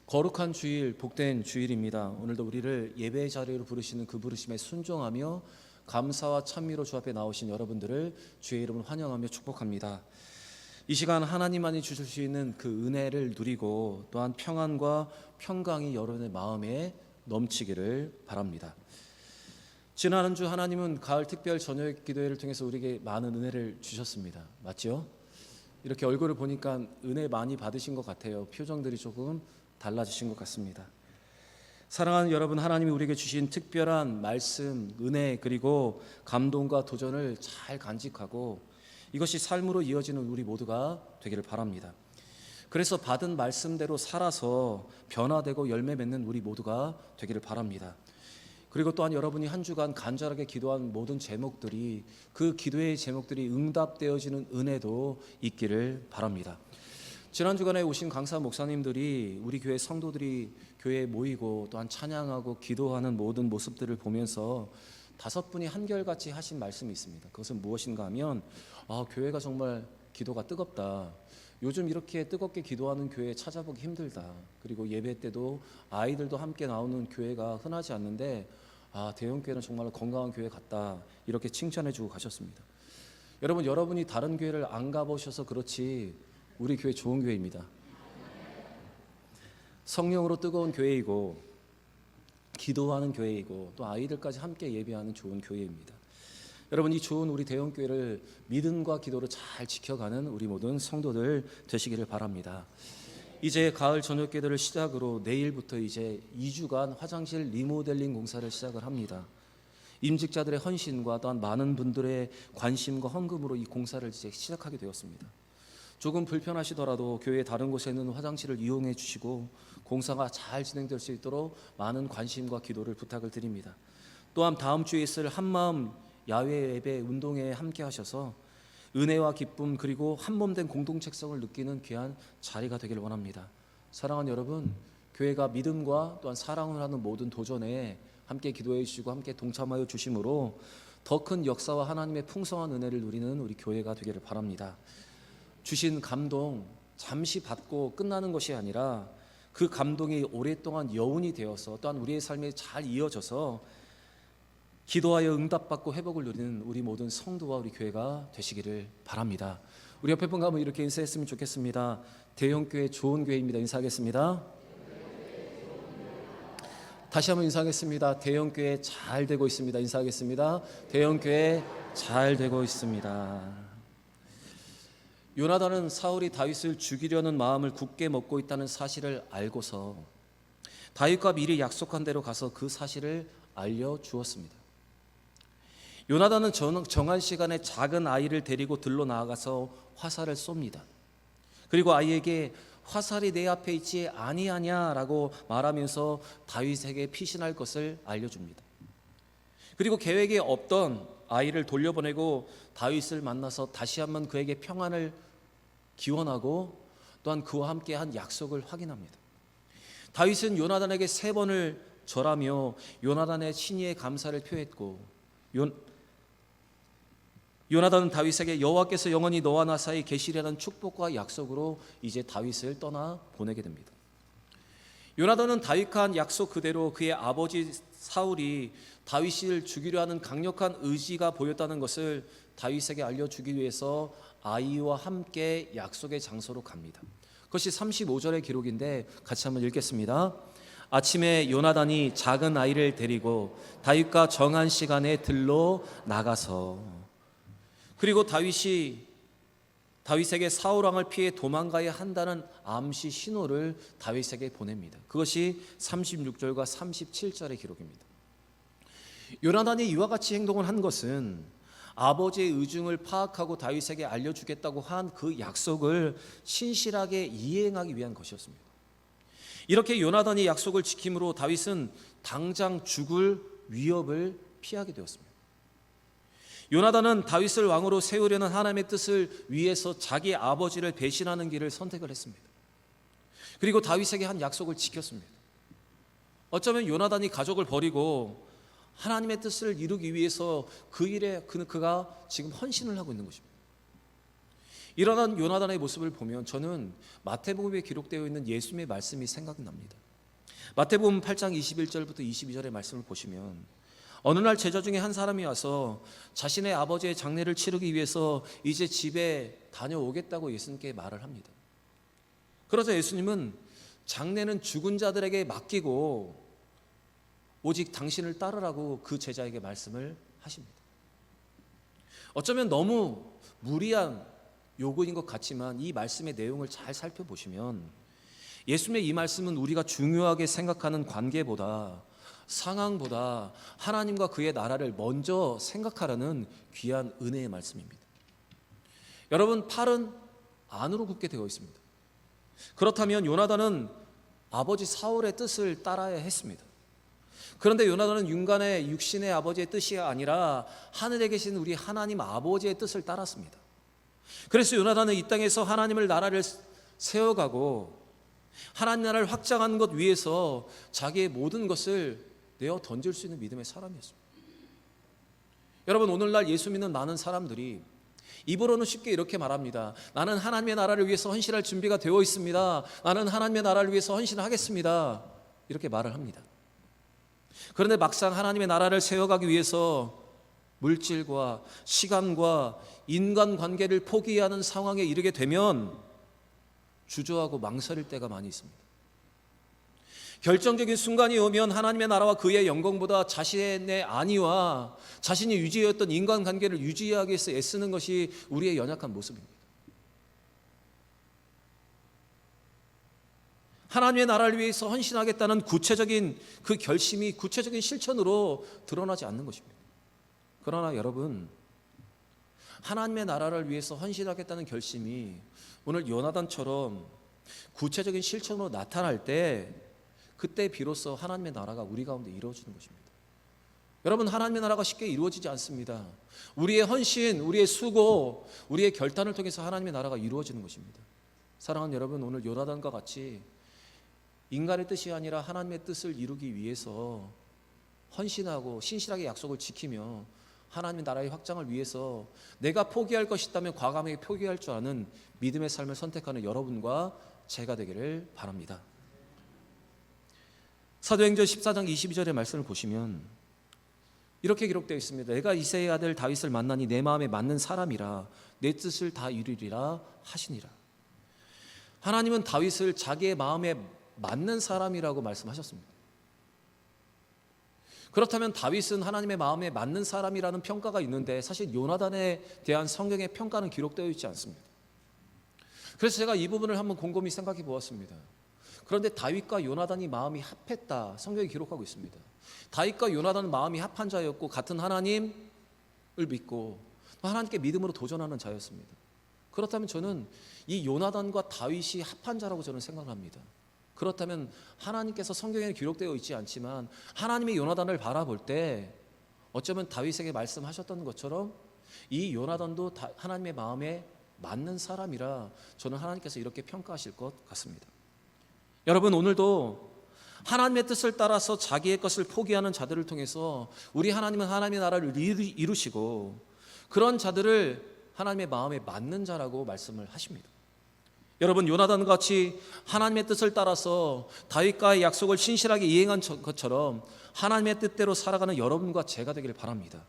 거룩한 주일, 복된 주일입니다. 오늘도 우리를 예배 자리로 부르시는 그 부르심에 순종하며 감사와 찬미로 주 앞에 나오신 여러분들을 주의 이름으로 환영하며 축복합니다. 이 시간 하나님만이 주실 수 있는 그 은혜를 누리고 또한 평안과 평강이 여러분의 마음에 넘치기를 바랍니다. 지난 한 주 하나님은 가을 특별 저녁 기도회를 통해서 우리에게 많은 은혜를 주셨습니다. 맞죠? 이렇게 얼굴을 보니까 은혜 많이 받으신 것 같아요. 표정들이 조금 달라지신 것 같습니다. 사랑하는 여러분, 하나님이 우리에게 주신 특별한 말씀, 은혜 그리고 감동과 도전을 잘 간직하고 이것이 삶으로 이어지는 우리 모두가 되기를 바랍니다. 그래서 받은 말씀대로 살아서 변화되고 열매 맺는 우리 모두가 되기를 바랍니다. 그리고 또한 여러분이 한 주간 간절하게 기도한 모든 제목들이 그 기도의 제목들이 응답되어지는 은혜도 있기를 바랍니다. 지난 주간에 오신 강사 목사님들이 우리 교회 성도들이 교회에 모이고 또한 찬양하고 기도하는 모든 모습들을 보면서 5분이 한결같이 하신 말씀이 있습니다. 그것은 무엇인가 하면 교회가 정말 기도가 뜨겁다. 요즘 이렇게 뜨겁게 기도하는 교회 찾아보기 힘들다. 그리고 예배 때도 아이들도 함께 나오는 교회가 흔하지 않는데 대형교회는 정말 건강한 교회 같다. 이렇게 칭찬해주고 가셨습니다. 여러분이 다른 교회를 안 가보셔서 그렇지 우리 교회 좋은 교회입니다. 성령으로 뜨거운 교회이고 기도하는 교회이고 또 아이들까지 함께 예배하는 좋은 교회입니다. 여러분, 이 좋은 우리 대형교회를 믿음과 기도로 잘 지켜가는 우리 모든 성도들 되시기를 바랍니다. 이제 가을 저녁 기도를 시작으로 내일부터 이제 2주간 화장실 리모델링 공사를 시작을 합니다. 임직자들의 헌신과 또한 많은 분들의 관심과 헌금으로 이 공사를 이제 시작하게 되었습니다. 조금 불편하시더라도 교회 다른 곳에 있는 화장실을 이용해 주시고 공사가 잘 진행될 수 있도록 많은 관심과 기도를 부탁을 드립니다. 또한 다음 주에 있을 한마음 야외 예배 운동회에 함께 하셔서 은혜와 기쁨 그리고 한몸된 공동체성을 느끼는 귀한 자리가 되기를 원합니다. 사랑하는 여러분, 교회가 믿음과 또한 사랑을 하는 모든 도전에 함께 기도해 주시고 함께 동참하여 주심으로 더 큰 역사와 하나님의 풍성한 은혜를 누리는 우리 교회가 되기를 바랍니다. 주신 감동 잠시 받고 끝나는 것이 아니라 그 감동이 오랫동안 여운이 되어서 또한 우리의 삶에 잘 이어져서 기도하여 응답받고 회복을 누리는 우리 모든 성도와 우리 교회가 되시기를 바랍니다. 우리 옆에 분 가면 이렇게 인사했으면 좋겠습니다. 대형교회 좋은 교회입니다. 인사하겠습니다. 다시 한번 인사하겠습니다. 대형교회 잘 되고 있습니다. 인사하겠습니다. 대형교회 잘 되고 있습니다. 요나단은 사울이 다윗을 죽이려는 마음을 굳게 먹고 있다는 사실을 알고서 다윗과 미리 약속한 대로 가서 그 사실을 알려주었습니다. 요나단은 정한 시간에 작은 아이를 데리고 들러 나아가서 화살을 쏩니다. 그리고 아이에게 화살이 내 앞에 있지 아니하냐라고 말하면서 다윗에게 피신할 것을 알려줍니다. 그리고 계획에 없던 아이를 돌려보내고 다윗을 만나서 다시 한번 그에게 평안을 기원하고 또한 그와 함께 한 약속을 확인합니다. 다윗은 요나단에게 3번을 절하며 요나단의 친의의 감사를 표했고 요나단은 다윗에게 여호와께서 영원히 너와 나 사이 계시리라는 축복과 약속으로 이제 다윗을 떠나 보내게 됩니다. 요나단은 다윗과 한 약속 그대로 그의 아버지 사울이 다윗을 죽이려 하는 강력한 의지가 보였다는 것을 다윗에게 알려주기 위해서 아이와 함께 약속의 장소로 갑니다. 그것이 35절의 기록인데 같이 한번 읽겠습니다. 아침에 요나단이 작은 아이를 데리고 다윗과 정한 시간에 들러 나가서 그리고 다윗에게 사울 왕을 피해 도망가야 한다는 암시 신호를 다윗에게 보냅니다. 그것이 36절과 37절의 기록입니다. 요나단이 이와 같이 행동을 한 것은 아버지의 의중을 파악하고 다윗에게 알려주겠다고 한 그 약속을 신실하게 이행하기 위한 것이었습니다. 이렇게 요나단이 약속을 지킴으로 다윗은 당장 죽을 위협을 피하게 되었습니다. 요나단은 다윗을 왕으로 세우려는 하나님의 뜻을 위해서 자기 아버지를 배신하는 길을 선택을 했습니다. 그리고 다윗에게 한 약속을 지켰습니다. 어쩌면 요나단이 가족을 버리고 하나님의 뜻을 이루기 위해서 그 일에 그가 지금 헌신을 하고 있는 것입니다. 일어난 요나단의 모습을 보면 저는 마태복음에 기록되어 있는 예수님의 말씀이 생각납니다. 마태복음 8장 21절부터 22절의 말씀을 보시면 어느 날 제자 중에 한 사람이 와서 자신의 아버지의 장례를 치르기 위해서 이제 집에 다녀오겠다고 예수님께 말을 합니다. 그래서 예수님은 장례는 죽은 자들에게 맡기고 오직 당신을 따르라고 그 제자에게 말씀을 하십니다. 어쩌면 너무 무리한 요구인 것 같지만 이 말씀의 내용을 잘 살펴보시면 예수님의 이 말씀은 우리가 중요하게 생각하는 관계보다 상황보다 하나님과 그의 나라를 먼저 생각하라는 귀한 은혜의 말씀입니다. 여러분, 팔은 안으로 굽게 되어 있습니다. 그렇다면 요나단은 아버지 사울의 뜻을 따라야 했습니다. 그런데 요나단은 인간의 육신의 아버지의 뜻이 아니라 하늘에 계신 우리 하나님 아버지의 뜻을 따랐습니다. 그래서 요나단은 이 땅에서 하나님의 나라를 세워가고 하나님 나라를 확장하는 것 위해서 자기의 모든 것을 내어 던질 수 있는 믿음의 사람이었습니다. 여러분, 오늘날 예수 믿는 많은 사람들이 입으로는 쉽게 이렇게 말합니다. 나는 하나님의 나라를 위해서 헌신할 준비가 되어 있습니다. 나는 하나님의 나라를 위해서 헌신하겠습니다. 이렇게 말을 합니다. 그런데 막상 하나님의 나라를 세워가기 위해서 물질과 시간과 인간관계를 포기하는 상황에 이르게 되면 주저하고 망설일 때가 많이 있습니다. 결정적인 순간이 오면 하나님의 나라와 그의 영광보다 자신의 안위와 자신이 유지해왔던 인간관계를 유지하기 위해서 애쓰는 것이 우리의 연약한 모습입니다. 하나님의 나라를 위해서 헌신하겠다는 구체적인 그 결심이 구체적인 실천으로 드러나지 않는 것입니다. 그러나 여러분, 하나님의 나라를 위해서 헌신하겠다는 결심이 오늘 요나단처럼 구체적인 실천으로 나타날 때 그때 비로소 하나님의 나라가 우리 가운데 이루어지는 것입니다. 여러분, 하나님의 나라가 쉽게 이루어지지 않습니다. 우리의 헌신, 우리의 수고, 우리의 결단을 통해서 하나님의 나라가 이루어지는 것입니다. 사랑하는 여러분, 오늘 요나단과 같이 인간의 뜻이 아니라 하나님의 뜻을 이루기 위해서 헌신하고 신실하게 약속을 지키며 하나님의 나라의 확장을 위해서 내가 포기할 것이 있다면 과감하게 포기할 줄 아는 믿음의 삶을 선택하는 여러분과 제가 되기를 바랍니다. 사도행전 14장 22절의 말씀을 보시면 이렇게 기록되어 있습니다. 내가 이새의 아들 다윗을 만나니 내 마음에 맞는 사람이라 내 뜻을 다 이루리라 하시니라. 하나님은 다윗을 자기의 마음에 맞는 사람이라고 말씀하셨습니다. 그렇다면 다윗은 하나님의 마음에 맞는 사람이라는 평가가 있는데 사실 요나단에 대한 성경의 평가는 기록되어 있지 않습니다. 그래서 제가 이 부분을 한번 곰곰이 생각해 보았습니다. 그런데 다윗과 요나단이 마음이 합했다, 성경이 기록하고 있습니다. 다윗과 요나단은 마음이 합한 자였고 같은 하나님을 믿고 하나님께 믿음으로 도전하는 자였습니다. 그렇다면 저는 이 요나단과 다윗이 합한 자라고 저는 생각을 합니다. 그렇다면 하나님께서 성경에 기록되어 있지 않지만 하나님의 요나단을 바라볼 때 어쩌면 다윗에게 말씀하셨던 것처럼 이 요나단도 하나님의 마음에 맞는 사람이라 저는 하나님께서 이렇게 평가하실 것 같습니다. 여러분, 오늘도 하나님의 뜻을 따라서 자기의 것을 포기하는 자들을 통해서 우리 하나님은 하나님의 나라를 이루시고 그런 자들을 하나님의 마음에 맞는 자라고 말씀을 하십니다. 여러분, 요나단과 같이 하나님의 뜻을 따라서 다윗과의 약속을 신실하게 이행한 것처럼 하나님의 뜻대로 살아가는 여러분과 제가 되기를 바랍니다.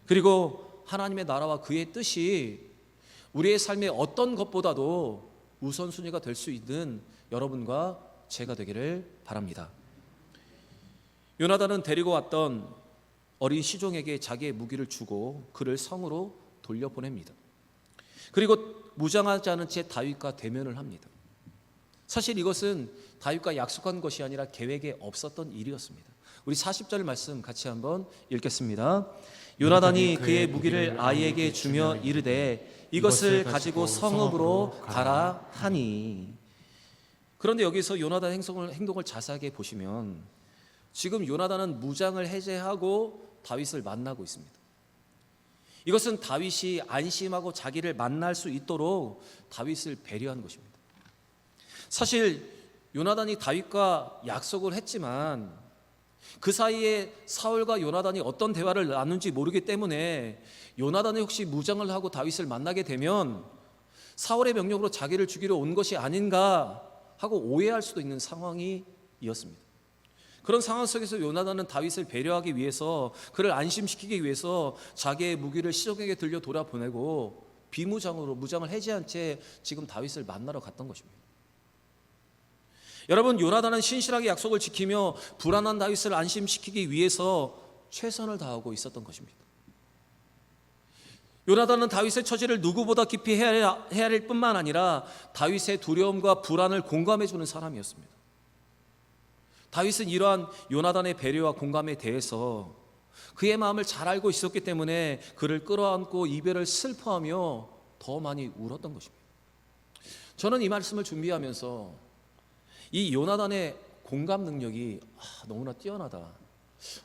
그리고 하나님의 나라와 그의 뜻이 우리의 삶의 어떤 것보다도 우선순위가 될 수 있는 여러분과 제가 되기를 바랍니다. 요나단은 데리고 왔던 어린 시종에게 자기의 무기를 주고 그를 성으로 돌려보냅니다. 그리고 무장하지 않은 채 다윗과 대면을 합니다. 사실 이것은 다윗과 약속한 것이 아니라 계획에 없었던 일이었습니다. 우리 40절 말씀 같이 한번 읽겠습니다. 요나단이 그의 무기를 아이에게 주며 이르되 이것을 가지고 성읍으로 가라 하니. 그런데 여기서 요나단 행동을 자세하게 보시면 지금 요나단은 무장을 해제하고 다윗을 만나고 있습니다. 이것은 다윗이 안심하고 자기를 만날 수 있도록 다윗을 배려한 것입니다. 사실 요나단이 다윗과 약속을 했지만 그 사이에 사울과 요나단이 어떤 대화를 나눈지 모르기 때문에 요나단이 혹시 무장을 하고 다윗을 만나게 되면 사울의 명령으로 자기를 죽이러 온 것이 아닌가 하고 오해할 수도 있는 상황이었습니다. 그런 상황 속에서 요나단은 다윗을 배려하기 위해서, 그를 안심시키기 위해서 자기의 무기를 시종에게 들려 돌아보내고 비무장으로, 무장을 해제한 채 지금 다윗을 만나러 갔던 것입니다. 여러분, 요나단은 신실하게 약속을 지키며 불안한 다윗을 안심시키기 위해서 최선을 다하고 있었던 것입니다. 요나단은 다윗의 처지를 누구보다 깊이 헤아릴 뿐만 아니라 다윗의 두려움과 불안을 공감해주는 사람이었습니다. 다윗은 이러한 요나단의 배려와 공감에 대해서 그의 마음을 잘 알고 있었기 때문에 그를 끌어안고 이별을 슬퍼하며 더 많이 울었던 것입니다. 저는 이 말씀을 준비하면서 이 요나단의 공감 능력이 너무나 뛰어나다.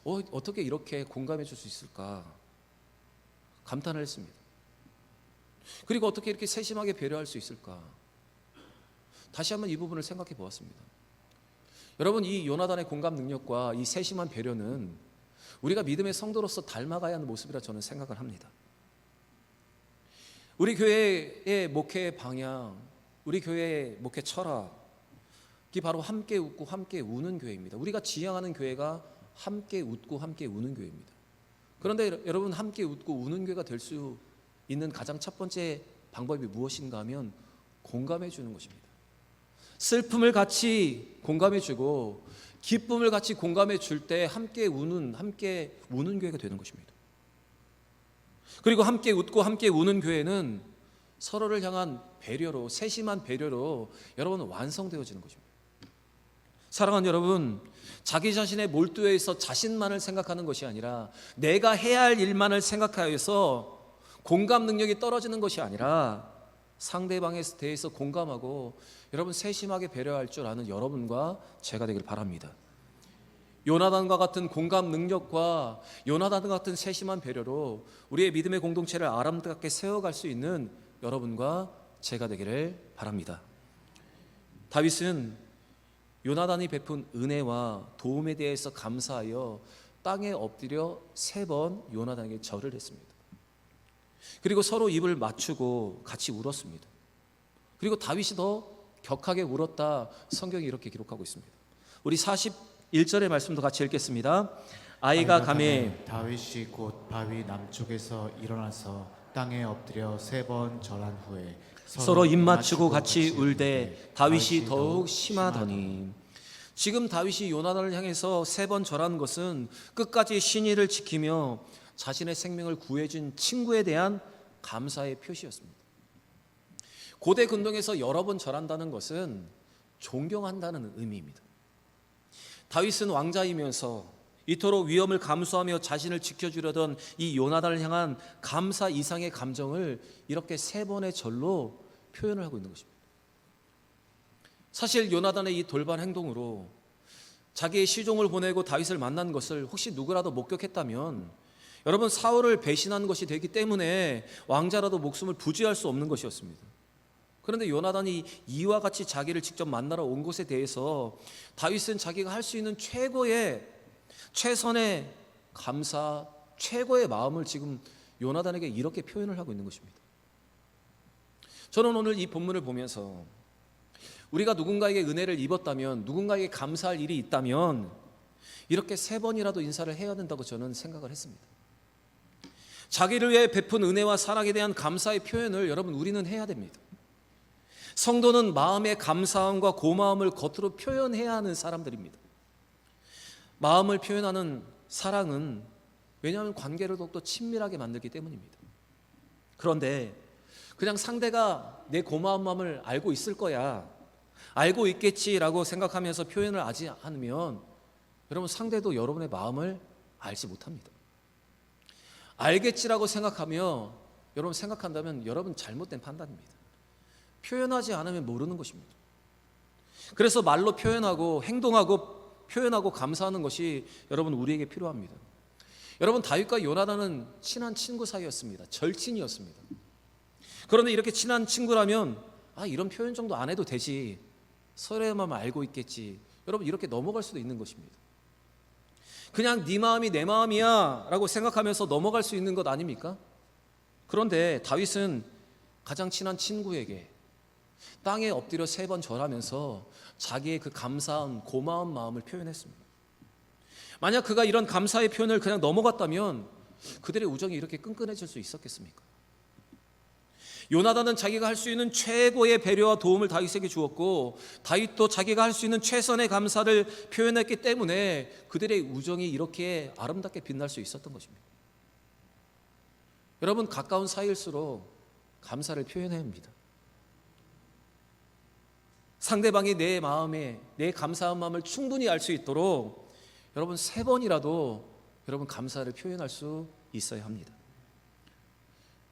어떻게 이렇게 공감해 줄 수 있을까 감탄을 했습니다. 그리고 어떻게 이렇게 세심하게 배려할 수 있을까, 다시 한번 이 부분을 생각해 보았습니다. 여러분, 이 요나단의 공감 능력과 이 세심한 배려는 우리가 믿음의 성도로서 닮아가야 하는 모습이라 저는 생각을 합니다. 우리 교회의 목회 방향, 우리 교회의 목회 철학이 바로 함께 웃고 함께 우는 교회입니다. 우리가 지향하는 교회가 함께 웃고 함께 우는 교회입니다. 그런데 여러분, 함께 웃고 우는 교회가 될 수 있는 가장 첫 번째 방법이 무엇인가 하면 공감해 주는 것입니다. 슬픔을 같이 공감해 주고 기쁨을 같이 공감해 줄 때 함께 우는 교회가 되는 것입니다. 그리고 함께 웃고 함께 우는 교회는 서로를 향한 배려로, 세심한 배려로 여러분 완성되어지는 것입니다. 사랑하는 여러분, 자기 자신의 몰두에 있어 자신만을 생각하는 것이 아니라 내가 해야 할 일만을 생각하여서 공감 능력이 떨어지는 것이 아니라 상대방에 대해서 공감하고 여러분 세심하게 배려할 줄 아는 여러분과 제가 되길 바랍니다. 요나단과 같은 공감 능력과 요나단과 같은 세심한 배려로 우리의 믿음의 공동체를 아름답게 세워갈 수 있는 여러분과 제가 되기를 바랍니다. 다윗은 요나단이 베푼 은혜와 도움에 대해서 감사하여 땅에 엎드려 3번 요나단에게 절을 했습니다. 그리고 서로 입을 맞추고 같이 울었습니다. 그리고 다윗이 더 격하게 울었다, 성경이 이렇게 기록하고 있습니다. 우리 41절의 말씀도 같이 읽겠습니다. 아이가 가매 다윗이 곧 바위 남쪽에서 일어나서 땅에 엎드려 3번 절한 후에 서로 입 맞추고 같이 울되 다윗이 더욱 심하더니. 지금 다윗이 요나단을 향해서 3번 절한 것은 끝까지 신의를 지키며 자신의 생명을 구해준 친구에 대한 감사의 표시였습니다. 고대 근동에서 여러 번 절한다는 것은 존경한다는 의미입니다. 다윗은 왕자이면서 이토록 위험을 감수하며 자신을 지켜주려던 이 요나단을 향한 감사 이상의 감정을 이렇게 3번의 절로 표현을 하고 있는 것입니다. 사실 요나단의 이 돌발 행동으로 자기의 시종을 보내고 다윗을 만난 것을 혹시 누구라도 목격했다면 여러분, 사울을 배신한 것이 되기 때문에 왕자라도 목숨을 부지할 수 없는 것이었습니다. 그런데 요나단이 이와 같이 자기를 직접 만나러 온 것에 대해서 다윗은 자기가 할 수 있는 최선의 감사, 최고의 마음을 지금 요나단에게 이렇게 표현을 하고 있는 것입니다. 저는 오늘 이 본문을 보면서 우리가 누군가에게 은혜를 입었다면, 누군가에게 감사할 일이 있다면 이렇게 3번이라도 인사를 해야 된다고 저는 생각을 했습니다. 자기를 위해 베푼 은혜와 사랑에 대한 감사의 표현을 여러분 우리는 해야 됩니다. 성도는 마음의 감사함과 고마움을 겉으로 표현해야 하는 사람들입니다. 마음을 표현하는 사랑은 왜냐하면 관계를 더욱더 친밀하게 만들기 때문입니다. 그런데 그냥 상대가 내 고마운 마음을 알고 있을 거야, 알고 있겠지라고 생각하면서 표현을 하지 않으면 여러분 상대도 여러분의 마음을 알지 못합니다. 알겠지라고 생각하며 여러분 생각한다면 여러분 잘못된 판단입니다. 표현하지 않으면 모르는 것입니다. 그래서 말로 표현하고 행동하고 표현하고 감사하는 것이 여러분 우리에게 필요합니다. 여러분, 다윗과 요나단은 친한 친구 사이였습니다. 절친이었습니다. 그런데 이렇게 친한 친구라면 이런 표현 정도 안 해도 되지, 서로의 마음을 알고 있겠지, 여러분 이렇게 넘어갈 수도 있는 것입니다. 그냥 네 마음이 내 마음이야 라고 생각하면서 넘어갈 수 있는 것 아닙니까? 그런데 다윗은 가장 친한 친구에게 땅에 엎드려 3번 절하면서 자기의 그 감사한 고마운 마음을 표현했습니다. 만약 그가 이런 감사의 표현을 그냥 넘어갔다면 그들의 우정이 이렇게 끈끈해질 수 있었겠습니까? 요나단은 자기가 할 수 있는 최고의 배려와 도움을 다윗에게 주었고, 다윗도 자기가 할 수 있는 최선의 감사를 표현했기 때문에 그들의 우정이 이렇게 아름답게 빛날 수 있었던 것입니다. 여러분, 가까운 사이일수록 감사를 표현해야 합니다. 상대방이 내 마음에 내 감사한 마음을 충분히 알 수 있도록 여러분 3번이라도 여러분 감사를 표현할 수 있어야 합니다.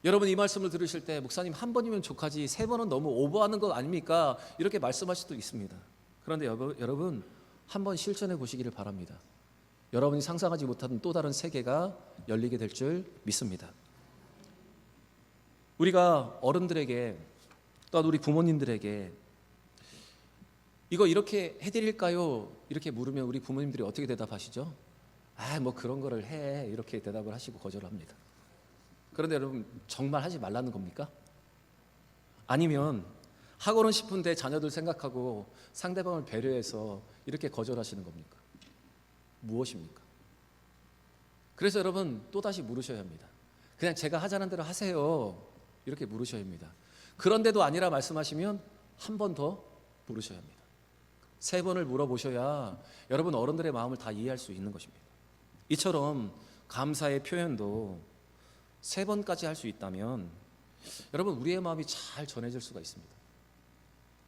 여러분, 이 말씀을 들으실 때 목사님 1번이면 족하지 3번은 너무 오버하는 것 아닙니까? 이렇게 말씀하실 수도 있습니다. 그런데 여러분 1번 실천해 보시기를 바랍니다. 여러분이 상상하지 못하는 또 다른 세계가 열리게 될 줄 믿습니다. 우리가 어른들에게, 또한 우리 부모님들에게 이거 이렇게 해드릴까요? 이렇게 물으면 우리 부모님들이 어떻게 대답하시죠? 뭐 그런 거를 해, 이렇게 대답을 하시고 거절합니다. 그런데 여러분, 정말 하지 말라는 겁니까? 아니면 하고는 싶은데 자녀들 생각하고 상대방을 배려해서 이렇게 거절하시는 겁니까? 무엇입니까? 그래서 여러분, 또다시 물으셔야 합니다. 그냥 제가 하자는 대로 하세요, 이렇게 물으셔야 합니다. 그런데도 아니라 말씀하시면 한 번 더 물으셔야 합니다. 3번을 물어보셔야 여러분 어른들의 마음을 다 이해할 수 있는 것입니다. 이처럼 감사의 표현도 3번까지 할 수 있다면 여러분, 우리의 마음이 잘 전해질 수가 있습니다.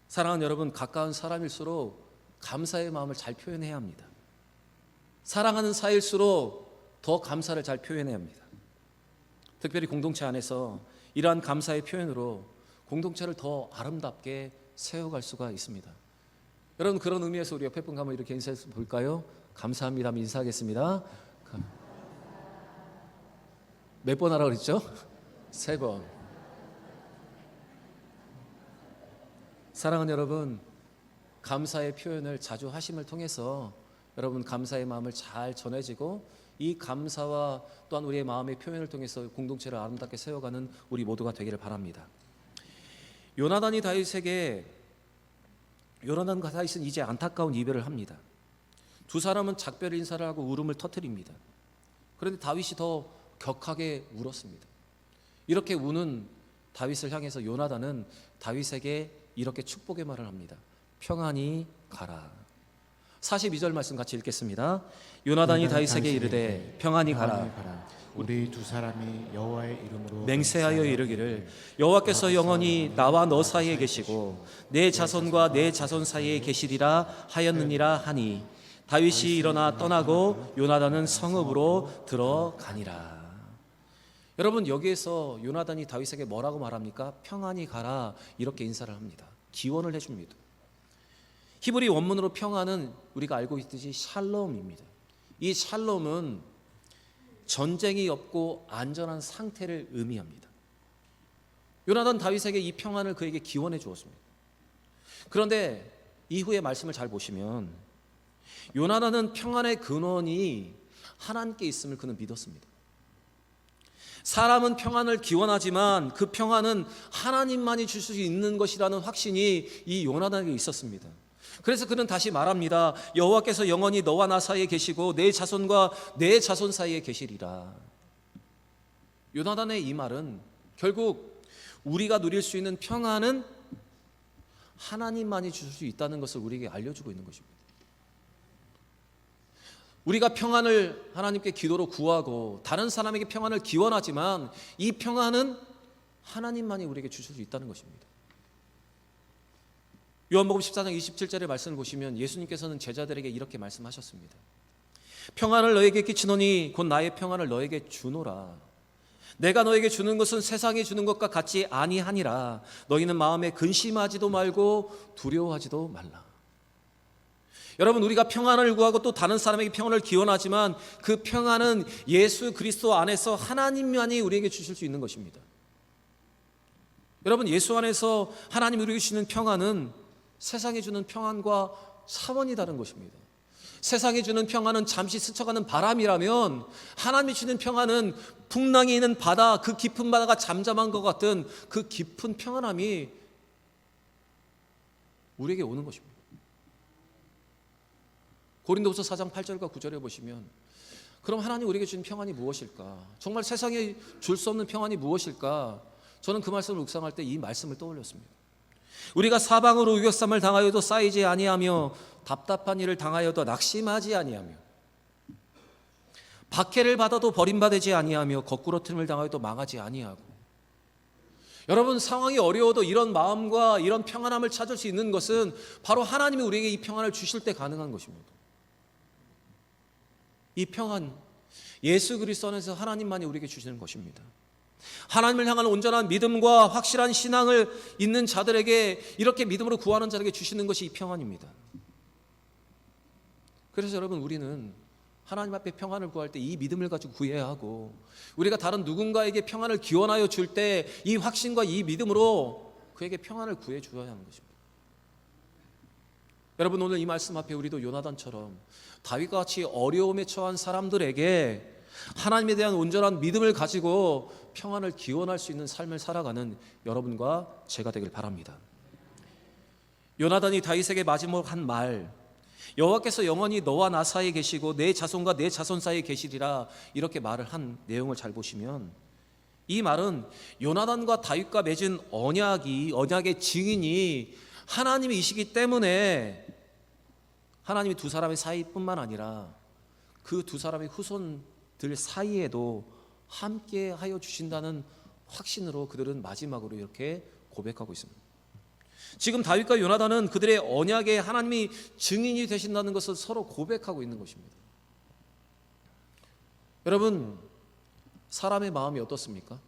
사랑하는 여러분, 가까운 사람일수록 감사의 마음을 잘 표현해야 합니다. 사랑하는 사이일수록 더 감사를 잘 표현해야 합니다. 특별히 공동체 안에서 이러한 감사의 표현으로 공동체를 더 아름답게 세워갈 수가 있습니다. 여러분, 그런 의미에서 우리 옆에 분 한번 이렇게 인사해서 볼까요? 감사합니다 하면 인사하겠습니다. 몇 번 하라고 그랬죠? 3번. 사랑하는 여러분, 감사의 표현을 자주 하심을 통해서 여러분 감사의 마음을 잘 전해지고, 이 감사와 또한 우리의 마음의 표현을 통해서 공동체를 아름답게 세워가는 우리 모두가 되기를 바랍니다. 요나단과 다윗은 이제 안타까운 이별을 합니다. 두 사람은 작별 인사를 하고 울음을 터뜨립니다. 그런데 다윗이 더 격하게 울었습니다. 이렇게 우는 다윗을 향해서 요나단은 다윗에게 이렇게 축복의 말을 합니다. 평안히 가라. 42절 말씀 같이 읽겠습니다. 요나단이 다윗에게 이르되 평안히 가라. 우리 두 사람이 여호와의 이름으로 맹세하여 이르기를 여호와께서 영원히 나와 너 사이에 계시고 내 자손과 내 자손 사이에 계시리라 하였느니라 하니, 다윗이 일어나 떠나고 요나단은 성읍으로 들어가니라. 여러분, 여기에서 요나단이 다윗에게 뭐라고 말합니까? 평안히 가라, 이렇게 인사를 합니다. 기원을 해줍니다. 히브리 원문으로 평안은 우리가 알고 있듯이 샬롬입니다. 이 샬롬은 전쟁이 없고 안전한 상태를 의미합니다. 요나단 다윗에게 이 평안을 그에게 기원해 주었습니다. 그런데 이후의 말씀을 잘 보시면 요나단은 평안의 근원이 하나님께 있음을 그는 믿었습니다. 사람은 평안을 기원하지만 그 평안은 하나님만이 줄 수 있는 것이라는 확신이 이 요나단에게 있었습니다. 그래서 그는 다시 말합니다. 여호와께서 영원히 너와 나 사이에 계시고 내 자손과 내 자손 사이에 계시리라. 요나단의 이 말은 결국 우리가 누릴 수 있는 평안은 하나님만이 줄 수 있다는 것을 우리에게 알려주고 있는 것입니다. 우리가 평안을 하나님께 기도로 구하고 다른 사람에게 평안을 기원하지만 이 평안은 하나님만이 우리에게 주실 수 있다는 것입니다. 요한복음 14장 27절의 말씀을 보시면 예수님께서는 제자들에게 이렇게 말씀하셨습니다. 평안을 너에게 끼치노니 곧 나의 평안을 너에게 주노라. 내가 너에게 주는 것은 세상이 주는 것과 같지 아니하니라. 너희는 마음에 근심하지도 말고 두려워하지도 말라. 여러분, 우리가 평안을 구하고 또 다른 사람에게 평안을 기원하지만 그 평안은 예수 그리스도 안에서 하나님만이 우리에게 주실 수 있는 것입니다. 여러분, 예수 안에서 하나님이 우리에게 주시는 평안은 세상이 주는 평안과 차원이 다른 것입니다. 세상이 주는 평안은 잠시 스쳐가는 바람이라면 하나님이 주는 평안은 풍랑이 있는 바다, 그 깊은 바다가 잠잠한 것 같은 그 깊은 평안함이 우리에게 오는 것입니다. 고린도후서 4장 8절과 9절에 보시면 그럼 하나님 우리에게 주는 평안이 무엇일까? 정말 세상에 줄 수 없는 평안이 무엇일까? 저는 그 말씀을 묵상할 때 이 말씀을 떠올렸습니다. 우리가 사방으로 우겨쌈을 당하여도 쌓이지 아니하며 답답한 일을 당하여도 낙심하지 아니하며 박해를 받아도 버림받지 아니하며 거꾸러뜨림을 당하여도 망하지 아니하고. 여러분, 상황이 어려워도 이런 마음과 이런 평안함을 찾을 수 있는 것은 바로 하나님이 우리에게 이 평안을 주실 때 가능한 것입니다. 이 평안, 예수 그리스도 안에서 하나님만이 우리에게 주시는 것입니다. 하나님을 향한 온전한 믿음과 확실한 신앙을 있는 자들에게, 이렇게 믿음으로 구하는 자에게 주시는 것이 이 평안입니다. 그래서 여러분, 우리는 하나님 앞에 평안을 구할 때 이 믿음을 가지고 구해야 하고, 우리가 다른 누군가에게 평안을 기원하여 줄 때 이 확신과 이 믿음으로 그에게 평안을 구해 주어야 하는 것입니다. 여러분, 오늘 이 말씀 앞에 우리도 요나단처럼 다윗과 같이 어려움에 처한 사람들에게 하나님에 대한 온전한 믿음을 가지고 평안을 기원할 수 있는 삶을 살아가는 여러분과 제가 되길 바랍니다. 요나단이 다윗에게 마지막 한 말, 여호와께서 영원히 너와 나 사이에 계시고 내 자손과 내 자손 사이에 계시리라, 이렇게 말을 한 내용을 잘 보시면 이 말은 요나단과 다윗과 맺은 언약의 증인이 하나님이시기 때문에 하나님이 두 사람의 사이뿐만 아니라 그 두 사람의 후손들 사이에도 함께 하여 주신다는 확신으로 그들은 마지막으로 이렇게 고백하고 있습니다. 지금 다윗과 요나단은 그들의 언약에 하나님이 증인이 되신다는 것을 서로 고백하고 있는 것입니다. 여러분, 사람의 마음이 어떻습니까?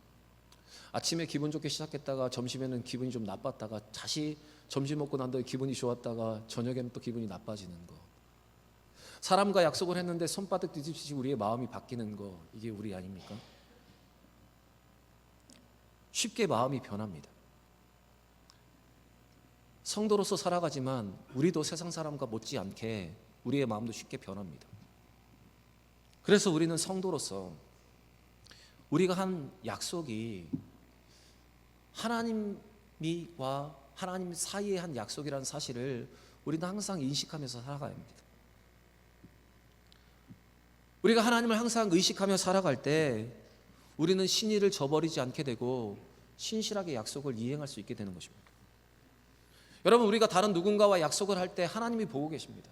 아침에 기분 좋게 시작했다가 점심에는 기분이 좀 나빴다가 다시 점심 먹고 난 다음에 기분이 좋았다가 저녁에는 또 기분이 나빠지는 거. 사람과 약속을 했는데 손바닥 뒤집듯이 우리의 마음이 바뀌는 거, 이게 우리 아닙니까? 쉽게 마음이 변합니다. 성도로서 살아가지만 우리도 세상 사람과 못지않게 우리의 마음도 쉽게 변합니다. 그래서 우리는 성도로서 우리가 한 약속이 하나님과 하나님 사이의 한 약속이라는 사실을 우리는 항상 인식하면서 살아가야 합니다. 우리가 하나님을 항상 의식하며 살아갈 때 우리는 신의를 저버리지 않게 되고 신실하게 약속을 이행할 수 있게 되는 것입니다. 여러분, 우리가 다른 누군가와 약속을 할 때 하나님이 보고 계십니다.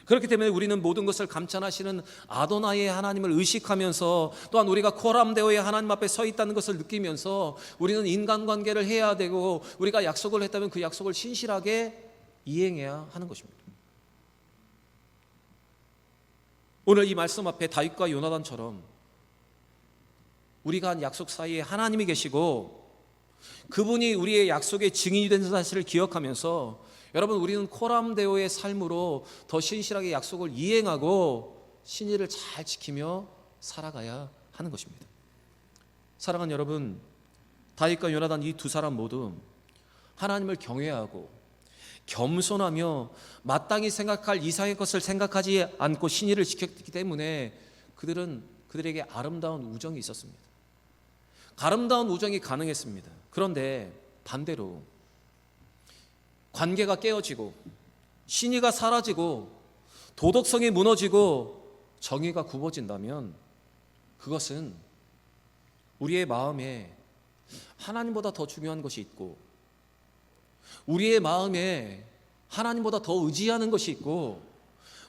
그렇기 때문에 우리는 모든 것을 감찰하시는 아도나이의 하나님을 의식하면서, 또한 우리가 코람데오의 하나님 앞에 서 있다는 것을 느끼면서 우리는 인간관계를 해야 되고, 우리가 약속을 했다면 그 약속을 신실하게 이행해야 하는 것입니다. 오늘 이 말씀 앞에 다윗과 요나단처럼 우리가 한 약속 사이에 하나님이 계시고 그분이 우리의 약속의 증인이 된 사실을 기억하면서, 여러분, 우리는 코람데오의 삶으로 더 신실하게 약속을 이행하고 신의를 잘 지키며 살아가야 하는 것입니다. 사랑하는 여러분, 다윗과 요나단 이 두 사람 모두 하나님을 경외하고 겸손하며 마땅히 생각할 이상의 것을 생각하지 않고 신의를 지켰기 때문에 그들에게 아름다운 우정이 있었습니다. 아름다운 우정이 가능했습니다. 그런데 반대로 관계가 깨어지고 신의가 사라지고 도덕성이 무너지고 정의가 굽어진다면 그것은 우리의 마음에 하나님보다 더 중요한 것이 있고, 우리의 마음에 하나님보다 더 의지하는 것이 있고,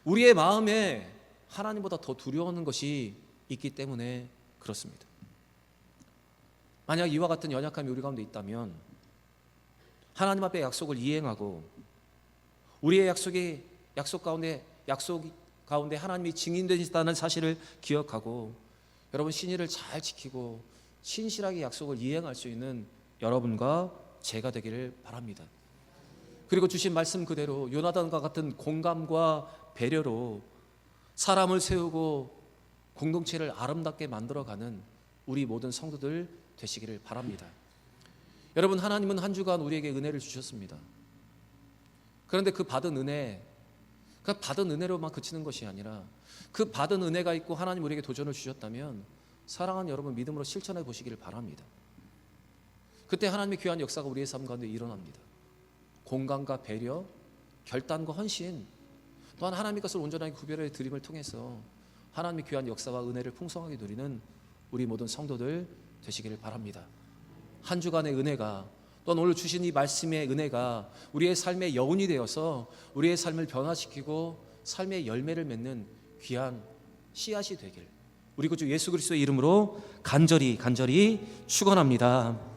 우리의 마음에 하나님보다 더 두려워하는 것이 있기 때문에 그렇습니다. 만약 이와 같은 연약함이 우리 가운데 있다면 하나님 앞에 약속을 이행하고 우리의 약속 가운데 하나님이 증인되시다는 사실을 기억하고, 여러분, 신의를 잘 지키고 신실하게 약속을 이행할 수 있는 여러분과 제가 되기를 바랍니다. 그리고 주신 말씀 그대로 요나단과 같은 공감과 배려로 사람을 세우고 공동체를 아름답게 만들어가는 우리 모든 성도들 되시기를 바랍니다. 여러분, 하나님은 한 주간 우리에게 은혜를 주셨습니다. 그런데 그 받은 은혜, 그러니까 받은 은혜로만 그치는 것이 아니라 그 받은 은혜가 있고 하나님 우리에게 도전을 주셨다면 사랑하는 여러분 믿음으로 실천해 보시기를 바랍니다. 그때 하나님의 귀한 역사가 우리의 삶 가운데 일어납니다. 공감과 배려, 결단과 헌신, 또한 하나님의 것을 온전하게 구별해 드림을 통해서 하나님의 귀한 역사와 은혜를 풍성하게 누리는 우리 모든 성도들 되시기를 바랍니다. 한 주간의 은혜가, 또한 오늘 주신 이 말씀의 은혜가 우리의 삶의 여운이 되어서 우리의 삶을 변화시키고 삶의 열매를 맺는 귀한 씨앗이 되길 우리 구주 예수 그리스도의 이름으로 간절히 축원합니다.